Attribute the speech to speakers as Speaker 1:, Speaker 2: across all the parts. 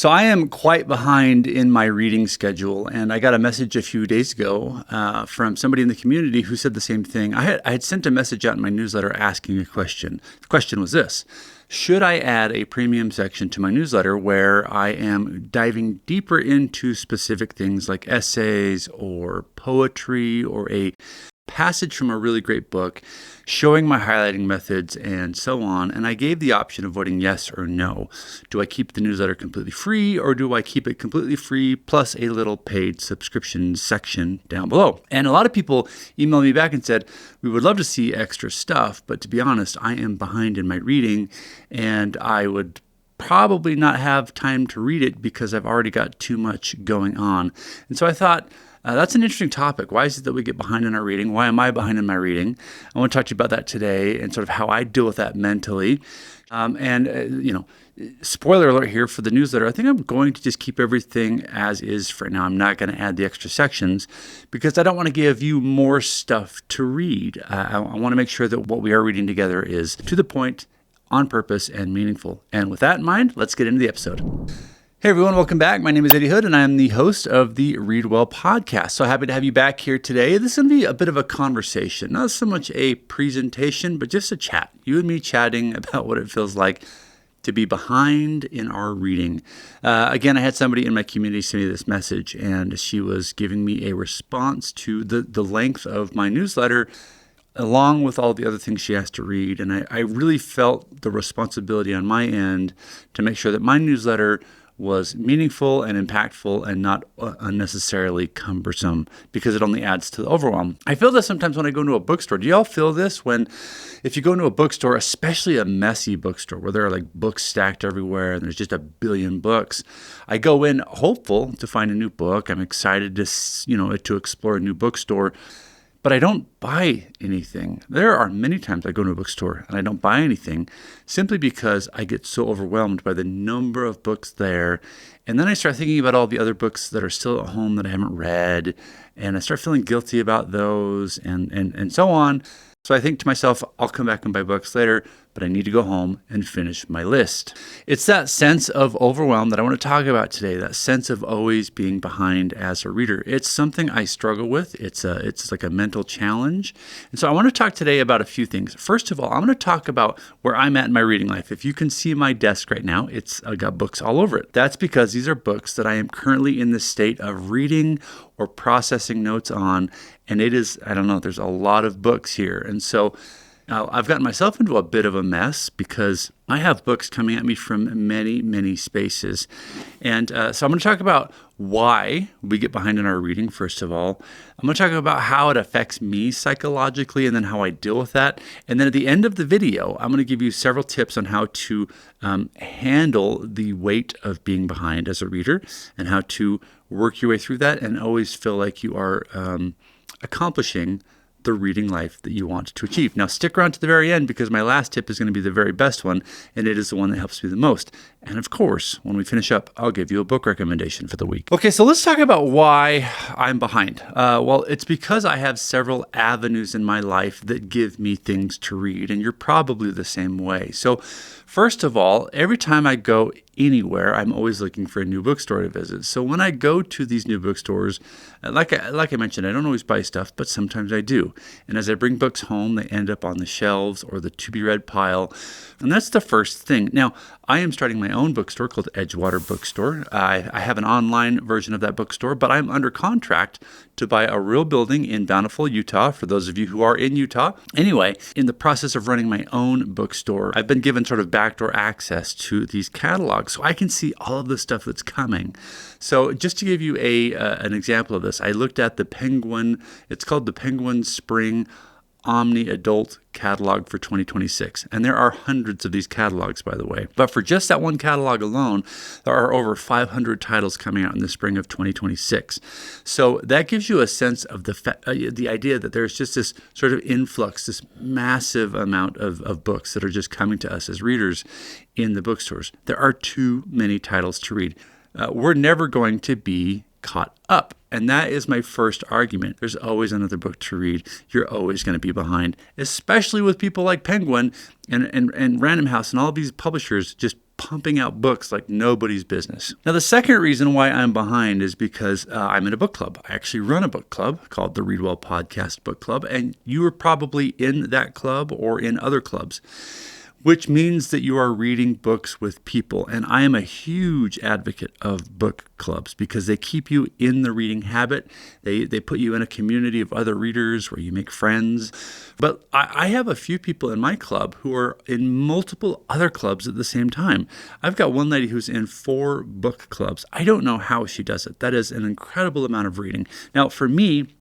Speaker 1: So I am quite behind in my reading schedule, and I got a message a few days ago from somebody in the community who said the same thing. I had sent a message out in my newsletter asking a question. The question was this: should I add a premium section to my newsletter where I am diving deeper into specific things like essays or poetry or a passage from a really great book, showing my highlighting methods and so on? And I gave the option of voting yes or no. Do I keep the newsletter completely free, or do I keep it completely free plus a little paid subscription section down below? And a lot of people emailed me back and said, we would love to see extra stuff, but to be honest, I am behind in my reading, and I would probably not have time to read it because I've already got too much going on. And so I thought, that's an interesting topic. Why is it that we get behind in our reading? Why am I behind in my reading? I want to talk to you about that today and sort of how I deal with that mentally. Spoiler alert here for the newsletter. I think I'm going to just keep everything as is for now. I'm not going to add the extra sections because I don't want to give you more stuff to read. I want to make sure that what we are reading together is to the point, on purpose, and meaningful. And with that in mind, let's get into the episode. Hey everyone, welcome back. My name is Eddy and I'm the host of the Read Well podcast. So happy to have you back here today. This is going to be a bit of a conversation, not so much a presentation, but just a chat. You and me chatting about what it feels like to be behind in our reading. Again, I had somebody in my community send me this message, and she was giving me a response to the length of my newsletter, along with all the other things she has to read. And I really felt the responsibility on my end to make sure that my newsletter was meaningful and impactful and not unnecessarily cumbersome, because it only adds to the overwhelm. I feel this sometimes when I go into a bookstore. Do y'all feel this if you go into a bookstore, especially a messy bookstore where there are like books stacked everywhere and there's just a billion books? I go in hopeful to find a new book. I'm excited to explore a new bookstore, but I don't buy anything. There are many times I go to a bookstore and I don't buy anything simply because I get so overwhelmed by the number of books there. And then I start thinking about all the other books that are still at home that I haven't read, and I start feeling guilty about those and so on. So I think to myself, I'll come back and buy books later, but I need to go home and finish my list. It's that sense of overwhelm that I want to talk about today, that sense of always being behind as a reader. It's something I struggle with. It's like a mental challenge. And so I want to talk today about a few things. First of all, I'm going to talk about where I'm at in my reading life. If you can see my desk right now, I've got books all over it. That's because these are books that I am currently in the state of reading or processing notes on. And there's a lot of books here. And so I've gotten myself into a bit of a mess because I have books coming at me from many, many spaces. And so I'm going to talk about why we get behind in our reading, first of all. I'm going to talk about how it affects me psychologically and then how I deal with that. And then at the end of the video, I'm going to give you several tips on how to handle the weight of being behind as a reader and how to work your way through that and always feel like you are accomplishing the reading life that you want to achieve. Now, stick around to the very end because my last tip is going to be the very best one, and it is the one that helps me the most. And of course, when we finish up, I'll give you a book recommendation for the week. Okay, so let's talk about why I'm behind. Well, it's because I have several avenues in my life that give me things to read, and you're probably the same way. So first of all, every time I go anywhere, I'm always looking for a new bookstore to visit. So when I go to these new bookstores, like I mentioned, I don't always buy stuff, but sometimes I do. And as I bring books home, they end up on the shelves or the to-be-read pile. And that's the first thing. Now, I am starting my own bookstore called Edgewater Bookstore. I have an online version of that bookstore, but I'm under contract to buy a real building in Bountiful, Utah, for those of you who are in Utah. Anyway, in the process of running my own bookstore, I've been given sort of backdoor access to these catalogs, so I can see all of the stuff that's coming. So just to give you an example of this, I looked at the Penguin, it's called the Penguin Spring Omni Adult Catalog for 2026. And there are hundreds of these catalogs, by the way. But for just that one catalog alone, there are over 500 titles coming out in the spring of 2026. So that gives you a sense of the idea that there's just this sort of influx, this massive amount of books that are just coming to us as readers in the bookstores. There are too many titles to read. We're never going to be caught up. And that is my first argument. There's always another book to read. You're always going to be behind, especially with people like Penguin and Random House and all of these publishers just pumping out books like nobody's business. Now, the second reason why I'm behind is because I'm in a book club. I actually run a book club called the Read Well Podcast Book Club, and you are probably in that club or in other clubs, which means that you are reading books with people. And I am a huge advocate of book clubs because they keep you in the reading habit. They put you in a community of other readers where you make friends. But I have a few people in my club who are in multiple other clubs at the same time. I've got one lady who's in 4 book clubs. I don't know how she does it. That is an incredible amount of reading. Now, for me,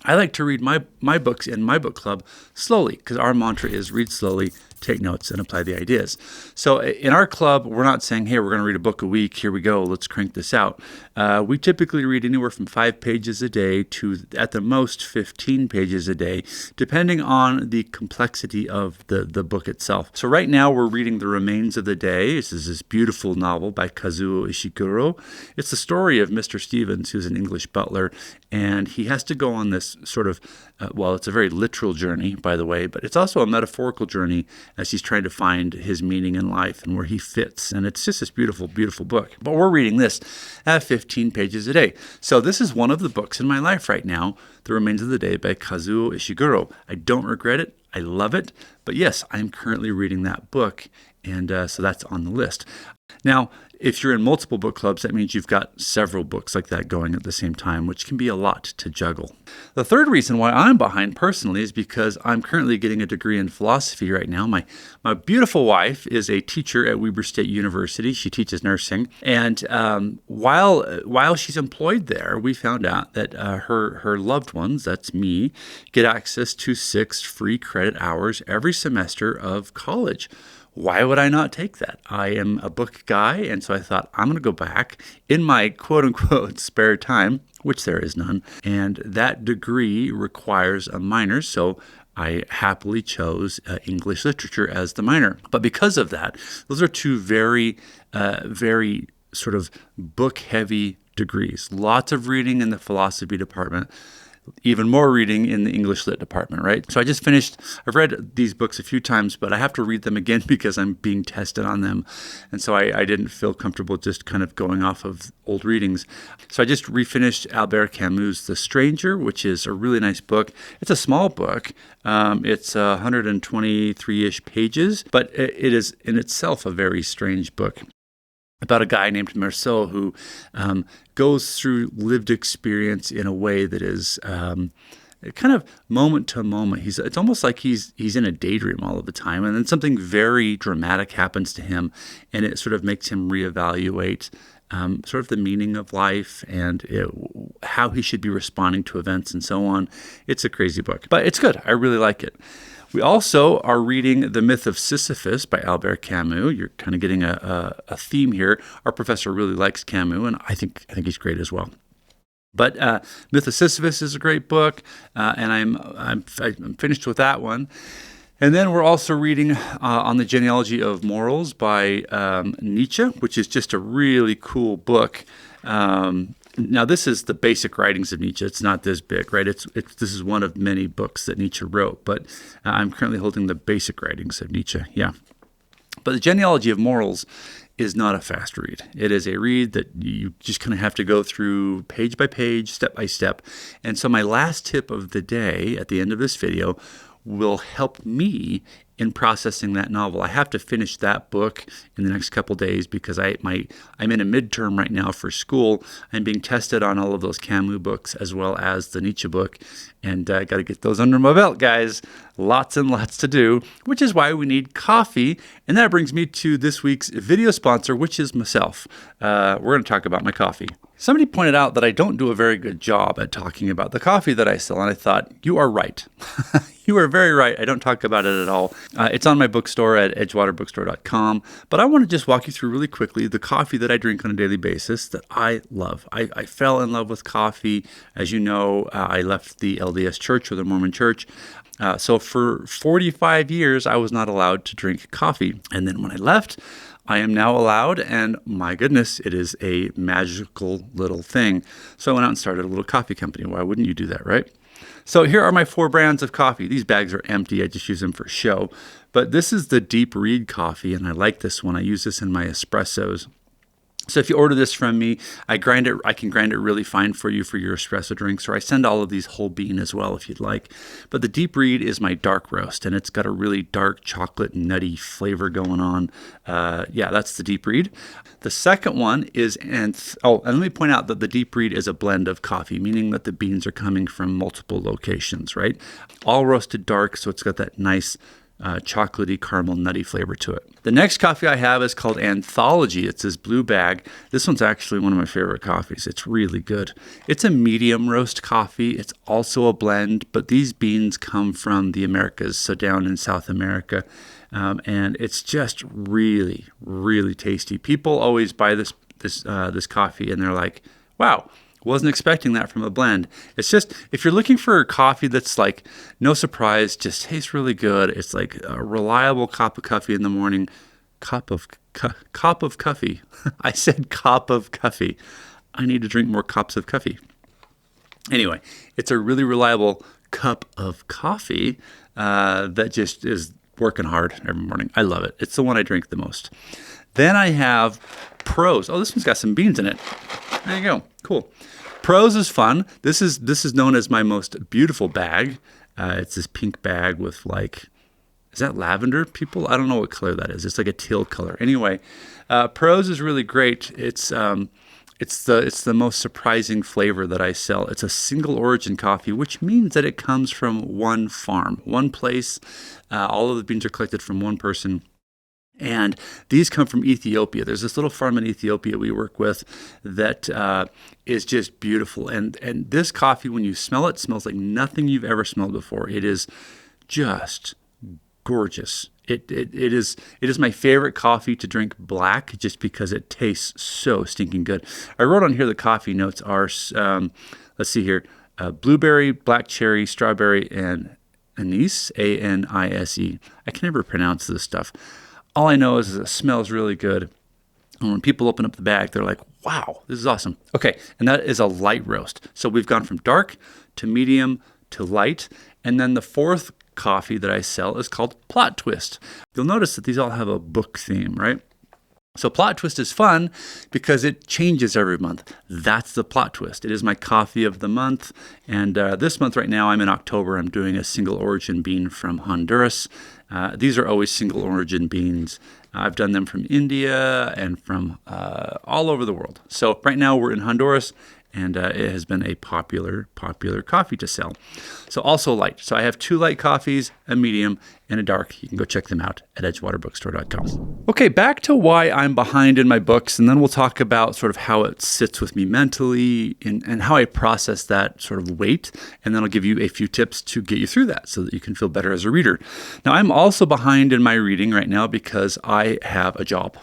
Speaker 1: I like to read my books in my book club slowly because our mantra is read slowly, take notes, and apply the ideas. So in our club, we're not saying, hey, we're going to read a book a week. Here we go. Let's crank this out. We typically read anywhere from 5 pages a day to, at the most, 15 pages a day, depending on the complexity of the book itself. So right now, we're reading The Remains of the Day. This is this beautiful novel by Kazuo Ishiguro. It's the story of Mr. Stevens, who's an English butler, and he has to go on this sort of, it's a very literal journey, by the way, but it's also a metaphorical journey as he's trying to find his meaning in life and where he fits. And it's just this beautiful, beautiful book. But we're reading this at 15 pages a day. So this is one of the books in my life right now, The Remains of the Day by Kazuo Ishiguro. I don't regret it. I love it. But yes, I'm currently reading that book. And so that's on the list. Now, if you're in multiple book clubs, that means you've got several books like that going at the same time, which can be a lot to juggle. The third reason why I'm behind personally is because I'm currently getting a degree in philosophy right now. My beautiful wife is a teacher at Weber State University. She teaches nursing. And while she's employed there, we found out that her loved ones, that's me, get access to 6 free credit hours every semester of college. Why would I not take that? I am a book guy, and so I thought I'm going to go back in my quote-unquote spare time, which there is none, and that degree requires a minor, so I happily chose English literature as the minor. But because of that, those are 2 very, very sort of book-heavy degrees. Lots of reading in the philosophy department, even more reading in the English Lit department, right? So I've read these books a few times, but I have to read them again because I'm being tested on them. And so I didn't feel comfortable just kind of going off of old readings. So I just refinished Albert Camus' The Stranger, which is a really nice book. It's a small book. It's 123-ish pages, but it is in itself a very strange book about a guy named Marceau who goes through lived experience in a way that is kind of moment to moment. It's almost like he's in a daydream all of the time, and then something very dramatic happens to him, and it sort of makes him reevaluate sort of the meaning of life and how he should be responding to events and so on. It's a crazy book, but it's good. I really like it. We also are reading The Myth of Sisyphus by Albert Camus. You're kind of getting a theme here. Our professor really likes Camus, and I think he's great as well. But Myth of Sisyphus is a great book, and I'm finished with that one. And then we're also reading on the genealogy of morals by Nietzsche, which is just a really cool book. Now, this is the basic writings of Nietzsche. It's not this big, right? This is one of many books that Nietzsche wrote, but I'm currently holding the basic writings of Nietzsche, yeah. But the genealogy of morals is not a fast read. It is a read that you just kind of have to go through page by page, step by step. And so my last tip of the day at the end of this video will help me in processing that novel. I have to finish that book in the next couple days because I'm in a midterm right now for school. I'm being tested on all of those Camus books as well as the Nietzsche book, and I got to get those under my belt, guys. Lots and lots to do, which is why we need coffee. And that brings me to this week's video sponsor, which is myself. We're going to talk about my coffee. Somebody pointed out that I don't do a very good job at talking about the coffee that I sell, and I thought, you are right. You are very right. I don't talk about it at all. It's on my bookstore at edgewaterbookstore.com, but I want to just walk you through really quickly the coffee that I drink on a daily basis that I love. I fell in love with coffee. As you know, I left the LDS Church, or the Mormon Church. So for 45 years, I was not allowed to drink coffee. And then when I left, I am now allowed, and my goodness, it is a magical little thing. So I went out and started a little coffee company. Why wouldn't you do that, right? So here are my 4 brands of coffee. These bags are empty. I just use them for show. But this is the Deep Reed coffee, and I like this one. I use this in my espressos. So if you order this from me, I can grind it really fine for you for your espresso drinks, or I send all of these whole bean as well if you'd like. But the Deep Reed is my dark roast, and it's got a really dark chocolate nutty flavor going on. Yeah, that's the Deep Reed. The second one is, and let me point out that the Deep Reed is a blend of coffee, meaning that the beans are coming from multiple locations, right? All roasted dark, so it's got that nice chocolatey, caramel, nutty flavor to it. The next coffee I have is called Anthology. It's this blue bag. This one's actually one of my favorite coffees. It's really good. It's a medium roast coffee. It's also a blend, but these beans come from the Americas, so down in South America. And it's just really, really tasty. People always buy this coffee and they're like, wow, wasn't expecting that from a blend. It's just, if you're looking for a coffee that's like, no surprise, just tastes really good. It's like a reliable cup of coffee in the morning. Cup of coffee. I said cup of coffee. I need to drink more cups of coffee. Anyway, it's a really reliable cup of coffee that just is working hard every morning. I love it. It's the one I drink the most. Then I have Pros. Oh, this one's got some beans in it. There you go. Cool. Pros is fun. This is known as my most beautiful bag. It's this pink bag with like, is that lavender, people? I don't know what color that is. It's like a teal color. Anyway, Pros is really great. It's the most surprising flavor that I sell. It's a single origin coffee, which means that it comes from one farm, one place. All of the beans are collected from one person. And these come from Ethiopia. There's this little farm in Ethiopia we work with that is just beautiful. And this coffee, when you smell it, smells like nothing you've ever smelled before. It is just gorgeous. It is my favorite coffee to drink black, just because it tastes so stinking good. I wrote on here the coffee notes are, let's see here, blueberry, black cherry, strawberry, and anise, A-N-I-S-E. I can never pronounce this stuff. All I know is it smells really good. And when people open up the bag, they're like, wow, this is awesome. Okay, and that is a light roast. So we've gone from dark to medium to light. And then the fourth coffee that I sell is called Plot Twist. You'll notice that these all have a book theme, right? So Plot Twist is fun because it changes every month. That's the Plot Twist. It is my coffee of the month. And this month right now, I'm in October. I'm doing a single origin bean from Honduras. These are always single origin beans. I've done them from India and from all over the world. So right now we're in Honduras, and it has been a popular coffee to sell. So also light. So I have 2 light coffees, a medium, and a dark. You can go check them out at edgewaterbookstore.com. Okay, back to why I'm behind in my books, and then we'll talk about sort of how it sits with me mentally and how I process that sort of weight, and then I'll give you a few tips to get you through that so that you can feel better as a reader. Now, I'm also behind in my reading right now because I have a job.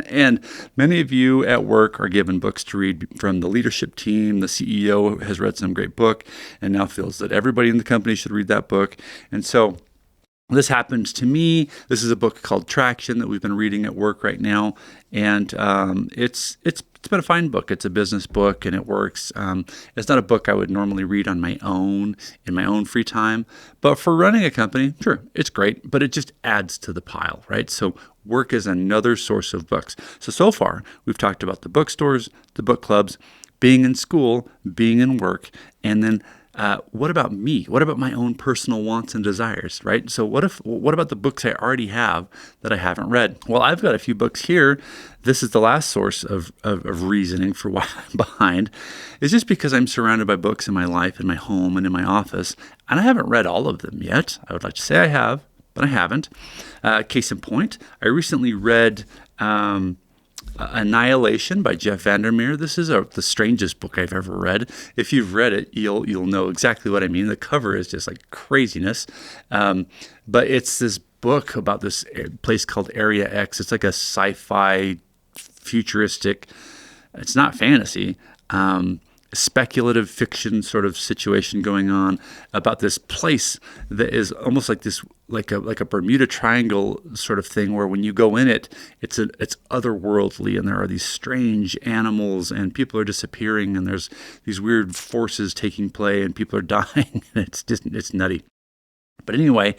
Speaker 1: And many of you at work are given books to read from the leadership team. The CEO has read some great book and now feels that everybody in the company should read that book. And so this happens to me. This is a book called Traction that we've been reading at work right now. And it's been a fine book. It's a business book and it works. It's not a book I would normally read on my own, in my own free time. But for running a company, sure, it's great, but it just adds to the pile, right? So work is another source of books. So far, we've talked about the bookstores, the book clubs, being in school, being in work, and then what about me? What about my own personal wants and desires, right? So what about the books I already have that I haven't read? Well, I've got a few books here. This is the last source of reasoning for why I'm behind. It's just because I'm surrounded by books in my life, in my home, and in my office, and I haven't read all of them yet. I would like to say I have, but I haven't. Case in point, I recently read Annihilation by Jeff Vandermeer. This is the strangest book I've ever read. If you've read it, you'll know exactly what I mean. The cover is just like craziness. But it's this book about this place called Area X. It's like a sci-fi futuristic. It's not fantasy. speculative fiction sort of situation going on about this place that is almost like this, like a Bermuda Triangle sort of thing, where when you go in it, it's otherworldly, and there are these strange animals, and people are disappearing, and there's these weird forces taking play, and people are dying. It's nutty. But anyway,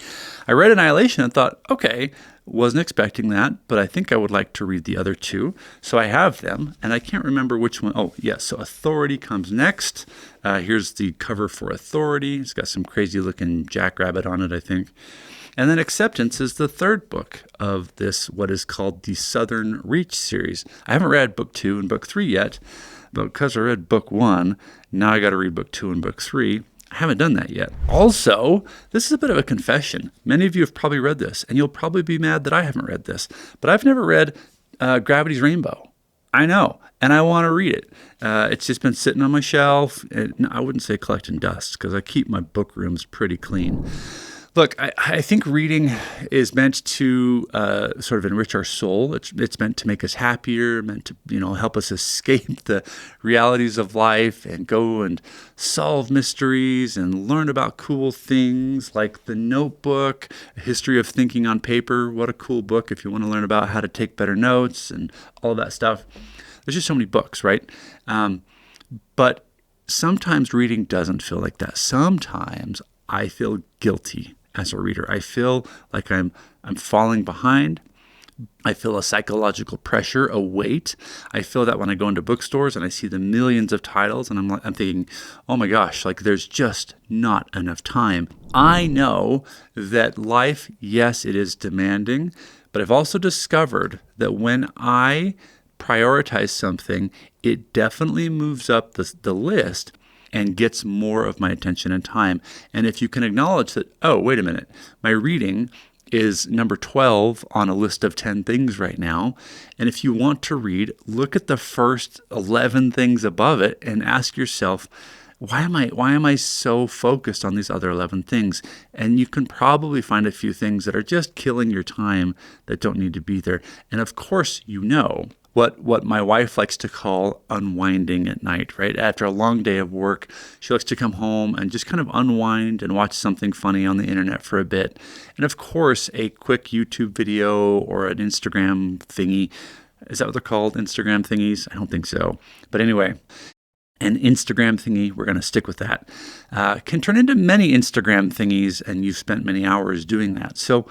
Speaker 1: I read Annihilation and thought, okay, wasn't expecting that, but I think I would like to read the other two. So I have them, and I can't remember which one. Oh, yes, so Authority comes next. Here's the cover for Authority. It's got some crazy-looking jackrabbit on it, I think. And then Acceptance is the third book of this, what is called the Southern Reach series. I haven't read book 2 and book 3 yet, but because I read book 1, now I got to read book 2 and book 3. I haven't done that yet. Also, this is a bit of a confession. Many of you have probably read this, and you'll probably be mad that I haven't read this. But I've never read Gravity's Rainbow. I know, and I want to read it. It's just been sitting on my shelf. I wouldn't say collecting dust, because I keep my book rooms pretty clean. Look, I think reading is meant to sort of enrich our soul. It's meant to make us happier, meant to help us escape the realities of life and go and solve mysteries and learn about cool things like The Notebook, A History of Thinking on Paper. What a cool book if you want to learn about how to take better notes and all that stuff. There's just so many books, right? But sometimes reading doesn't feel like that. Sometimes I feel guilty as a reader. I feel like I'm falling behind. I feel a psychological pressure, a weight. I feel that when I go into bookstores and I see the millions of titles, and I'm thinking, oh my gosh, like there's just not enough time. I know that life, yes, it is demanding, but I've also discovered that when I prioritize something, it definitely moves up the list and gets more of my attention and time. And if you can acknowledge that, oh, wait a minute, my reading is number 12 on a list of 10 things right now. And if you want to read, look at the first 11 things above it and ask yourself, why am I so focused on these other 11 things? And you can probably find a few things that are just killing your time that don't need to be there. And of course, what my wife likes to call unwinding at night, right? After a long day of work, she likes to come home and just kind of unwind and watch something funny on the internet for a bit. And of course, a quick YouTube video or an Instagram thingy. Is that what they're called? Instagram thingies? I don't think so. But anyway, an Instagram thingy, we're going to stick with that, can turn into many Instagram thingies, and you've spent many hours doing that. So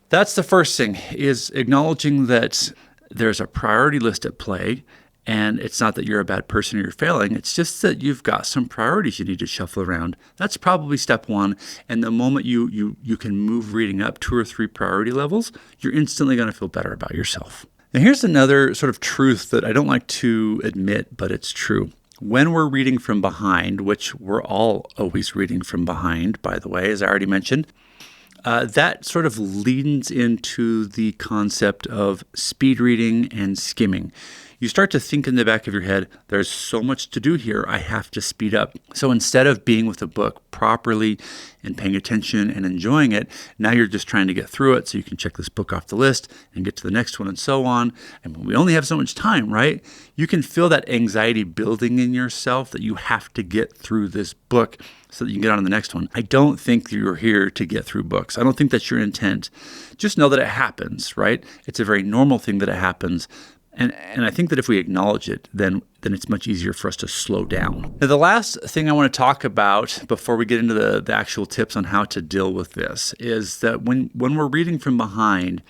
Speaker 1: that's the first thing, is acknowledging that there's a priority list at play, and it's not that you're a bad person or you're failing. It's just that you've got some priorities you need to shuffle around. That's probably step one. And the moment you can move reading up 2 or 3 priority levels, you're instantly going to feel better about yourself. Now, here's another sort of truth that I don't like to admit, but it's true. When we're reading from behind, which we're all always reading from behind, by the way, as I already mentioned, that sort of leans into the concept of speed reading and skimming. You start to think in the back of your head, there's so much to do here, I have to speed up. So instead of being with a book properly and paying attention and enjoying it, now you're just trying to get through it so you can check this book off the list and get to the next one and so on. And when we only have so much time, right? You can feel that anxiety building in yourself that you have to get through this book so that you can get on to the next one. I don't think you're here to get through books. I don't think that's your intent. Just know that it happens, right? It's a very normal thing that it happens. And I think that if we acknowledge it, then it's much easier for us to slow down. Now, the last thing I want to talk about before we get into the actual tips on how to deal with this is that when we're reading from behind,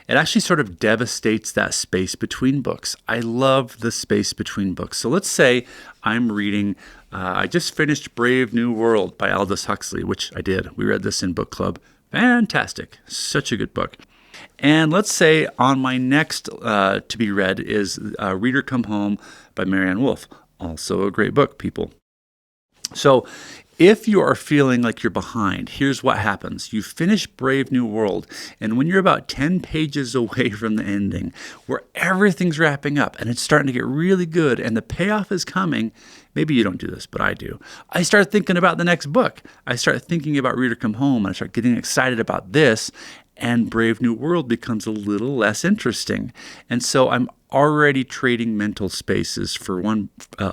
Speaker 1: it actually sort of devastates that space between books. I love the space between books. So let's say I'm reading, I just finished Brave New World by Aldous Huxley, which I did. We read this in book club. Fantastic. Such a good book. And let's say on my next to be read is Reader Come Home by Marianne Wolfe. Also a great book, people. So if you are feeling like you're behind, here's what happens. You finish Brave New World, and when you're about 10 pages away from the ending, where everything's wrapping up and it's starting to get really good and the payoff is coming, maybe you don't do this, but I do. I start thinking about the next book. I start thinking about Reader Come Home, and I start getting excited about this. and Brave New World becomes a little less interesting. And so I'm already trading mental spaces for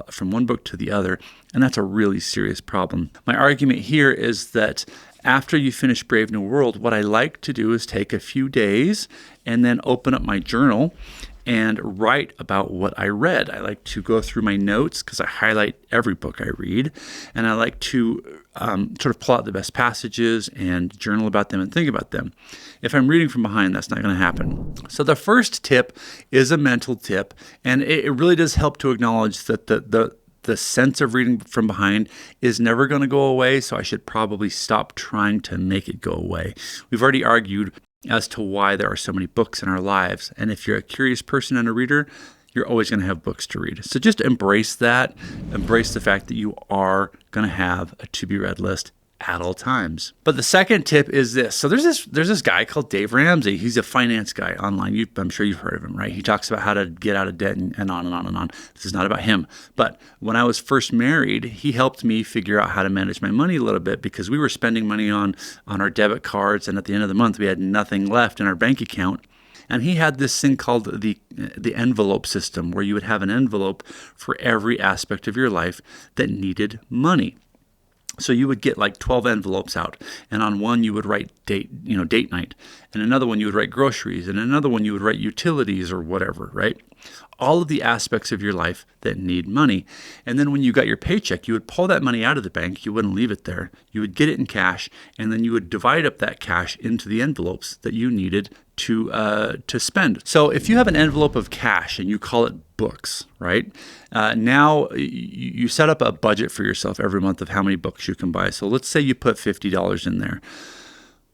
Speaker 1: from one book to the other, and that's a really serious problem. My argument here is that after you finish Brave New World, what I like to do is take a few days and then open up my journal and write about what I read. I like to go through my notes because I highlight every book I read, and I like to sort of pull out the best passages and journal about them and think about them. If I'm reading from behind, that's not going to happen. So the first tip is a mental tip, and it really does help to acknowledge that the sense of reading from behind is never going to go away, so I should probably stop trying to make it go away. We've already argued as to why there are so many books in our lives, and if you're a curious person and a reader, you're always going to have books to read. So just embrace that. Embrace the fact that you are going to have a to-be-read list at all times. But the second tip is this. So there's this guy called Dave Ramsey. He's a finance guy online. I'm sure you've heard of him, right? He talks about how to get out of debt and on and on and on. This is not about him. But when I was first married, he helped me figure out how to manage my money a little bit because we were spending money on our debit cards, and at the end of the month, we had nothing left in our bank account. And he had this thing called the envelope system, where you would have an envelope for every aspect of your life that needed money. So you would get like 12 envelopes out, and on one you would write date night, and another one you would write groceries, and another one you would write utilities or whatever, right? All of the aspects of your life that need money. And then when you got your paycheck, you would pull that money out of the bank. You wouldn't leave it there. You would get it in cash, and then you would divide up that cash into the envelopes that you needed to spend. So if you have an envelope of cash and you call it books, right? Now you set up a budget for yourself every month of how many books you can buy. So let's say you put $50 in there,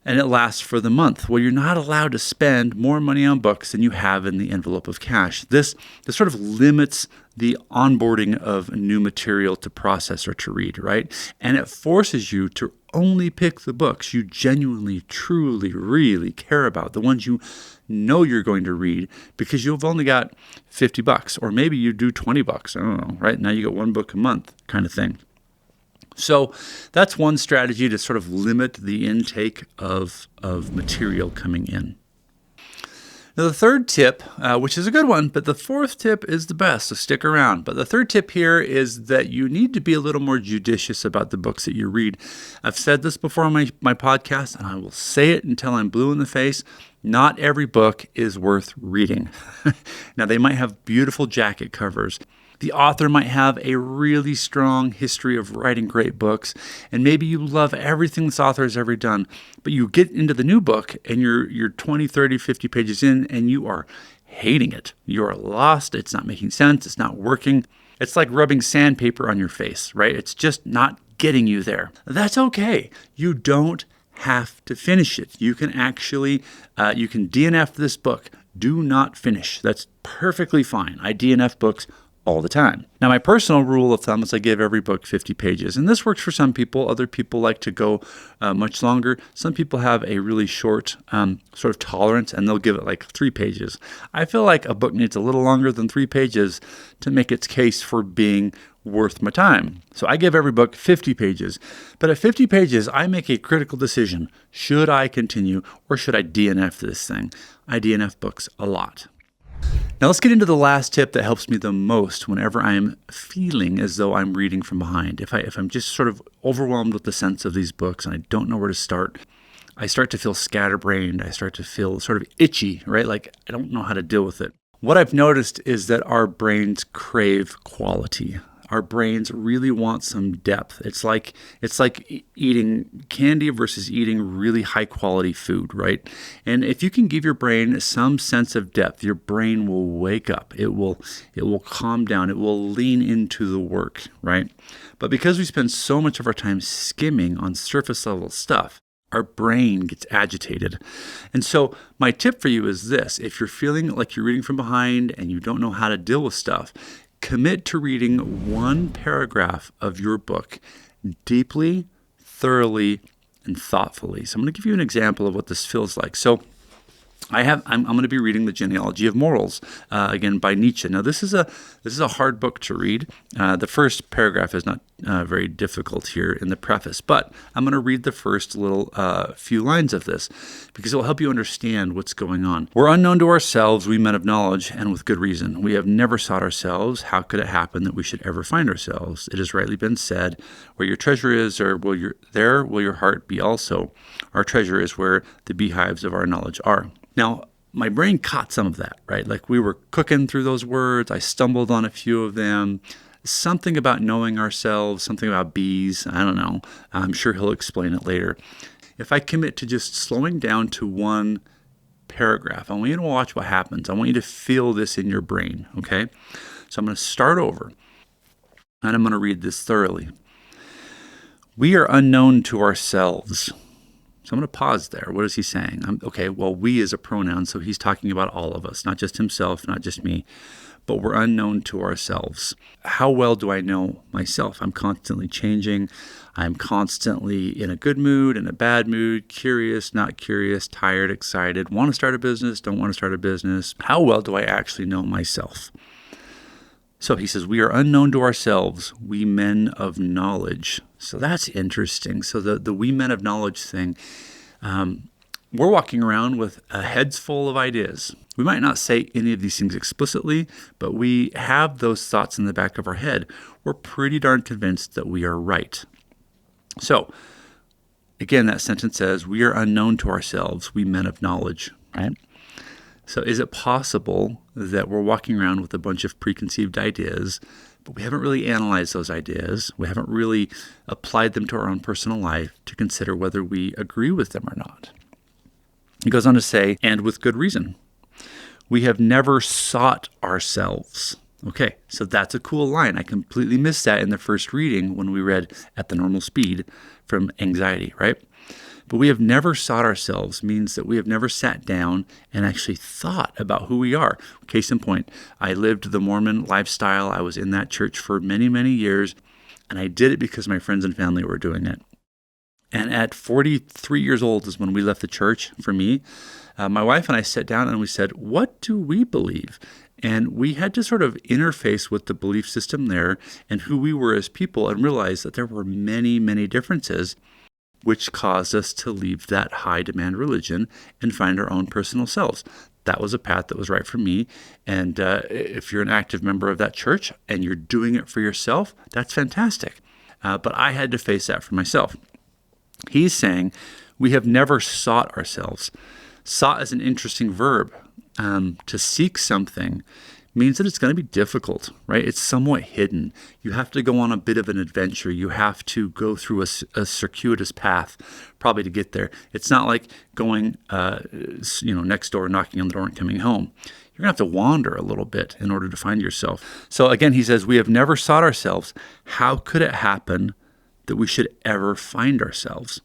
Speaker 1: and it lasts for the month. Well, you're not allowed to spend more money on books than you have in the envelope of cash. This sort of limits the onboarding of new material to process or to read, right? And it forces you to only pick the books you genuinely, truly, really care about, the ones you know you're going to read, because you've only got $50, or maybe you do $20. I don't know, right? Now you get one book a month kind of thing. So that's one strategy to sort of limit the intake of material coming in. Now the third tip, which is a good one, but the fourth tip is the best, so stick around. But the third tip here is that you need to be a little more judicious about the books that you read. I've said this before on my podcast, and I will say it until I'm blue in the face. Not every book is worth reading. Now, they might have beautiful jacket covers. The author might have a really strong history of writing great books, and maybe you love everything this author has ever done, but you get into the new book and you're 20, 30, 50 pages in, and you are hating it. You are lost. It's not making sense. It's not working. It's like rubbing sandpaper on your face, right? It's just not getting you there. That's okay. You don't have to finish it. You can actually, you can DNF this book. Do not finish. That's perfectly fine. I DNF books all the time. Now, my personal rule of thumb is I give every book 50 pages, and this works for some people. Other people like to go much longer. Some people have a really short sort of tolerance, and they'll give it like 3 pages. I feel like a book needs a little longer than 3 pages to make its case for being worth my time. So I give every book 50 pages. But at 50 pages, I make a critical decision. Should I continue, or should I DNF this thing? I DNF books a lot. Now let's get into the last tip that helps me the most whenever I'm feeling as though I'm reading from behind. If I'm just sort of overwhelmed with the sense of these books and I don't know where to start, I start to feel scatterbrained. I start to feel sort of itchy, right? Like I don't know how to deal with it. What I've noticed is that our brains crave quality. Our brains really want some depth. It's like eating candy versus eating really high quality food, right? And if you can give your brain some sense of depth, your brain will wake up. It will calm down. It will lean into the work, right? But because we spend so much of our time skimming on surface level stuff, our brain gets agitated. And so my tip for you is this: if you're feeling like you're reading from behind and you don't know how to deal with stuff, commit to reading one paragraph of your book deeply, thoroughly, and thoughtfully. So I'm going to give you an example of what this feels like. So I'm going to be reading The Genealogy of Morals, again by Nietzsche. Now, this is a hard book to read. The first paragraph is not very difficult here in the preface, but I'm going to read the first little few lines of this because it will help you understand what's going on. We're unknown to ourselves, we men of knowledge, and with good reason. We have never sought ourselves. How could it happen that we should ever find ourselves? It has rightly been said, where your treasure is, there will your heart be also. Our treasure is where the beehives of our knowledge are. Now, my brain caught some of that, right? Like we were cooking through those words. I stumbled on a few of them. Something about knowing ourselves, something about bees. I don't know. I'm sure he'll explain it later. If I commit to just slowing down to one paragraph, I want you to watch what happens. I want you to feel this in your brain, okay? So I'm going to start over, and I'm going to read this thoroughly. We are unknown to ourselves. So I'm going to pause there. What is he saying? We is a pronoun, so he's talking about all of us, not just himself, not just me, but we're unknown to ourselves. How well do I know myself? I'm constantly changing. I'm constantly in a good mood, in a bad mood, curious, not curious, tired, excited, want to start a business, don't want to start a business. How well do I actually know myself? So he says, we are unknown to ourselves, we men of knowledge. So that's interesting. So the we men of knowledge thing, we're walking around with heads full of ideas. We might not say any of these things explicitly, but we have those thoughts in the back of our head. We're pretty darn convinced that we are right. So again, that sentence says, we are unknown to ourselves, we men of knowledge, right? So is it possible that we're walking around with a bunch of preconceived ideas, but we haven't really analyzed those ideas? We haven't really applied them to our own personal life to consider whether we agree with them or not. He goes on to say, and with good reason. We have never sought ourselves. Okay, so that's a cool line. I completely missed that in the first reading when we read at the normal speed from Anxiety, right? But we have never sought ourselves means that we have never sat down and actually thought about who we are. Case in point, I lived the Mormon lifestyle. I was in that church for many, many years, and I did it because my friends and family were doing it. And at 43 years old is when we left the church for me. My wife and I sat down and we said, what do we believe? And we had to sort of interface with the belief system there and who we were as people and realize that there were many, many differences, which caused us to leave that high-demand religion and find our own personal selves. That was a path that was right for me. And if you're an active member of that church and you're doing it for yourself, that's fantastic. But I had to face that for myself. He's saying we have never sought ourselves. Sought is an interesting verb. To seek something means that it's going to be difficult, right? It's somewhat hidden. You have to go on a bit of an adventure. You have to go through a circuitous path probably to get there. It's not like going, next door, knocking on the door and coming home. You're going to have to wander a little bit in order to find yourself. So again, he says, we have never sought ourselves. How could it happen that we should ever find ourselves?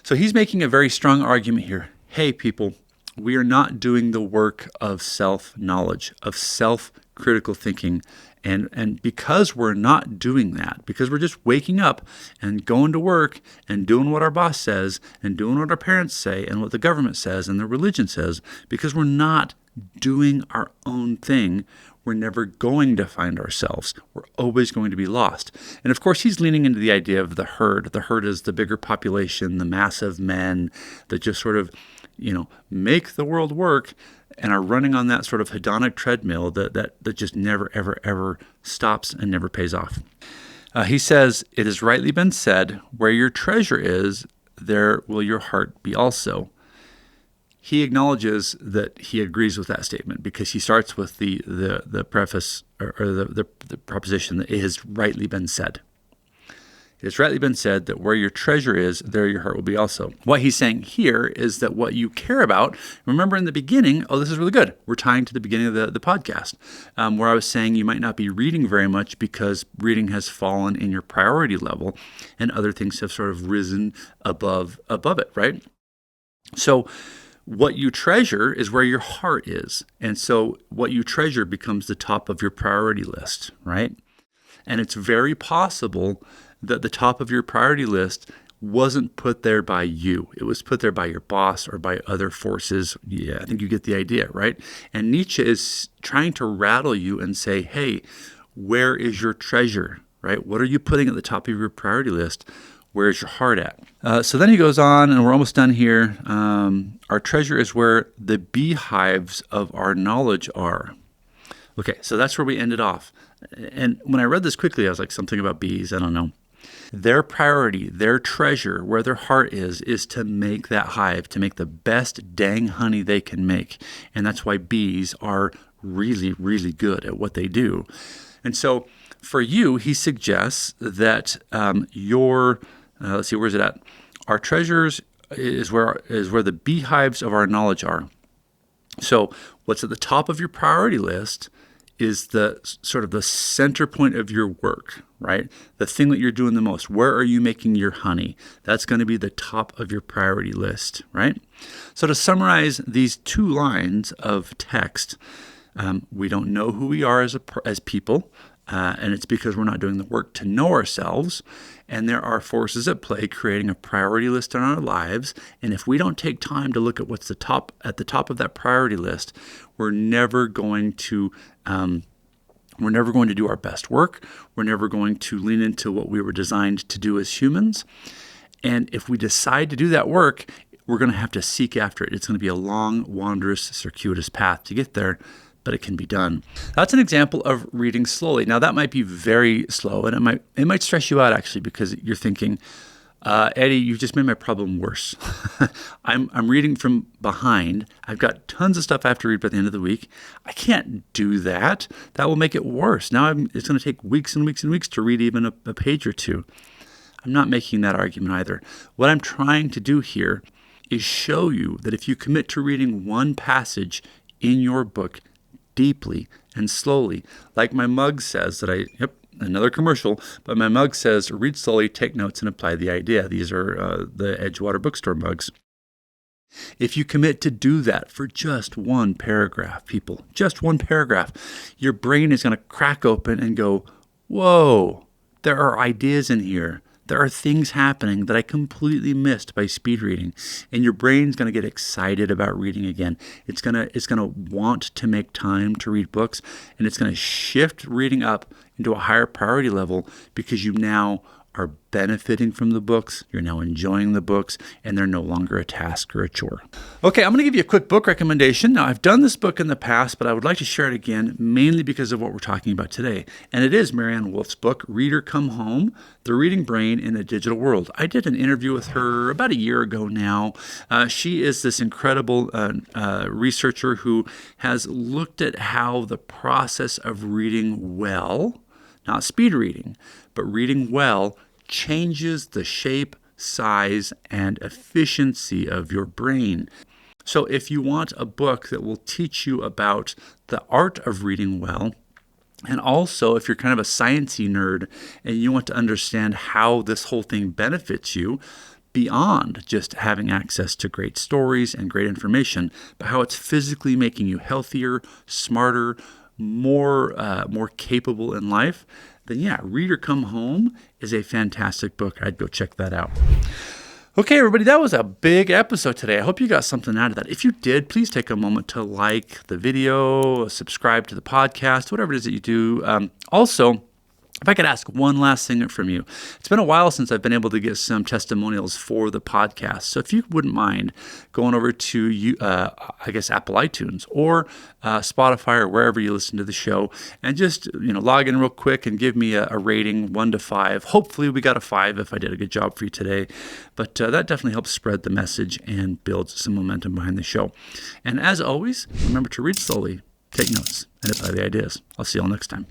Speaker 1: So he's making a very strong argument here. Hey, people, we are not doing the work of self-knowledge, of self-critical thinking. And because we're not doing that, because we're just waking up and going to work and doing what our boss says and doing what our parents say and what the government says and the religion says, because we're not doing our own thing, we're never going to find ourselves. We're always going to be lost. And of course, he's leaning into the idea of the herd. The herd is the bigger population, the massive men that just sort of make the world work and are running on that sort of hedonic treadmill that just never, ever, ever stops and never pays off. He says, it has rightly been said, where your treasure is, there will your heart be also. He acknowledges that he agrees with that statement because he starts with the preface or the proposition that it has rightly been said. It has rightly been said that where your treasure is, there your heart will be also. What he's saying here is that what you care about, remember in the beginning, this is really good. We're tying to the beginning of the podcast, where I was saying you might not be reading very much because reading has fallen in your priority level and other things have sort of risen above it, right? So what you treasure is where your heart is. And so what you treasure becomes the top of your priority list, right? And it's very possible that the top of your priority list wasn't put there by you. It was put there by your boss or by other forces. Yeah, I think you get the idea, right? And Nietzsche is trying to rattle you and say, hey, where is your treasure, right? What are you putting at the top of your priority list? Where's your heart at? So then he goes on, and we're almost done here. Our treasure is where the beehives of our knowledge are. Okay, so that's where we ended off. And when I read this quickly, I was like, something about bees, I don't know. Their priority, their treasure, where their heart is to make that hive, to make the best dang honey they can make. And that's why bees are really, really good at what they do. And so for you, he suggests that let's see, where's it at? Our treasures is where the beehives of our knowledge are. So what's at the top of your priority list is the sort of the center point of your work, right? The thing that you're doing the most. Where are you making your honey? That's going to be the top of your priority list, right? So to summarize these 2 lines of text, we don't know who we are as people, and it's because we're not doing the work to know ourselves. And there are forces at play creating a priority list in our lives. And if we don't take time to look at what's at the top of that priority list, we're never going to do our best work. We're never going to lean into what we were designed to do as humans. And if we decide to do that work, we're going to have to seek after it. It's going to be a long, wondrous, circuitous path to get there, but it can be done. That's an example of reading slowly. Now, that might be very slow, and it might stress you out, actually, because you're thinking, Eddie, you've just made my problem worse. I'm reading from behind. I've got tons of stuff I have to read by the end of the week. I can't do that. That will make it worse. Now it's going to take weeks and weeks and weeks to read even a page or 2. I'm not making that argument either. What I'm trying to do here is show you that if you commit to reading one passage in your book deeply and slowly, like my mug says another commercial, but my mug says, read slowly, take notes, and apply the idea. These are the Edgewater bookstore mugs. If you commit to do that for just one paragraph, people, just one paragraph, your brain is going to crack open and go, whoa, there are ideas in here. There are things happening that I completely missed by speed reading, and your brain's going to get excited about reading again. It's going to want to make time to read books, and it's going to shift reading up into a higher priority level because you now are benefiting from the books, you're now enjoying the books, and they're no longer a task or a chore. Okay, I'm going to give you a quick book recommendation. Now, I've done this book in the past, but I would like to share it again, mainly because of what we're talking about today. And it is Marianne Wolf's book, Reader Come Home, The Reading Brain in a Digital World. I did an interview with her about a year ago now. She is this incredible researcher who has looked at how the process of reading well, not speed reading, but reading well, changes the shape, size, and efficiency of your brain. So if you want a book that will teach you about the art of reading well, and also if you're kind of a sciencey nerd and you want to understand how this whole thing benefits you, beyond just having access to great stories and great information, but how it's physically making you healthier, smarter, more capable in life, then yeah, Reader Come Home is a fantastic book. I'd go check that out. Okay, everybody, that was a big episode today. I hope you got something out of that. If you did, please take a moment to like the video, subscribe to the podcast, whatever it is that you do. Also, if I could ask one last thing from you. It's been a while since I've been able to get some testimonials for the podcast. So if you wouldn't mind going over to, Apple iTunes or Spotify or wherever you listen to the show and just, log in real quick and give me a rating 1 to 5. Hopefully we got a 5 if I did a good job for you today. But that definitely helps spread the message and build some momentum behind the show. And as always, remember to read slowly, take notes, and apply the ideas. I'll see you all next time.